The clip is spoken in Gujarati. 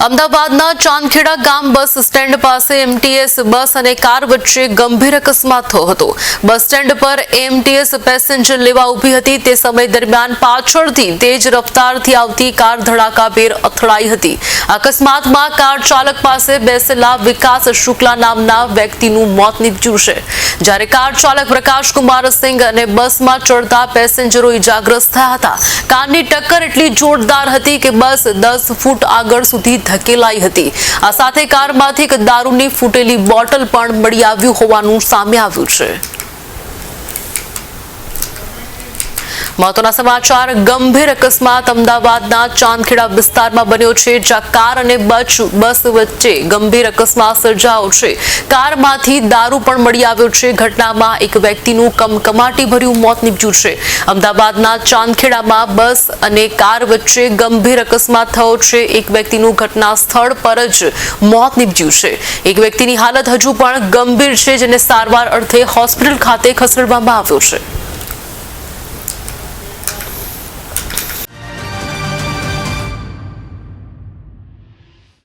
અમદાવાદના ચાંદખેડા ગામ બસ સ્ટેન્ડ પાસે એમટીએસ બસ અને કાર વચ્ચે ગંભીર અકસ્માત થયો હતો। બસ સ્ટેન્ડ પર એમટીએસ પેસેન્જર લેવા ઊભી હતી તે સમય દરમિયાન પાછળથી તેજ રફતારથી આવતી કાર ધડાકાભેર અથડાઈ હતી। અકસ્માતમાં કાર ચાલક પાસે બેસેલા વિકાસ શુક્લા નામના વ્યક્તિનું મોત નીપજ્યું છે, જ્યારે કાર ચાલક પ્રકાશ કુમાર સિંહ અને બસમાં ચડતા પેસેન્જરો ઇજાગ્રસ્ત થયા હતા। કારની ટક્કર એટલી જોરદાર હતી કે બસ 10 ફૂટ આગળ સુધી ધકેલાઈ હતી। આ સાથે કારમાંથી એક દારૂની ફૂટેલી બોટલ પણ મળી આવ્યું હોવાનું સામે આવ્યું છે। મહત્વના સમાચાર। ગંભીર અકસ્માત અમદાવાદના ચાંદખેડા વિસ્તારમાં બન્યો છે, જ્યાં કાર અને બસ વચ્ચે ગંભીર અકસ્માત સર્જાયો છે। કારમાંથી દારૂ પણ મળી આવ્યો છે। ઘટનામાં એક વ્યક્તિનું કમકમાટીભર્યું મોત નીપજ્યું છે। અમદાવાદના ચાંદખેડામાં બસ અને કાર વચ્ચે ગંભીર અકસ્માત થયો છે। એક વ્યક્તિનું ઘટના સ્થળ પર જ મોત નીપજ્યું છે। એક વ્યક્તિની હાલત હજુ પણ ગંભીર છે, જેને સારવાર અર્થે હોસ્પિટલ ખાતે ખસેડવામાં આવ્યો છે।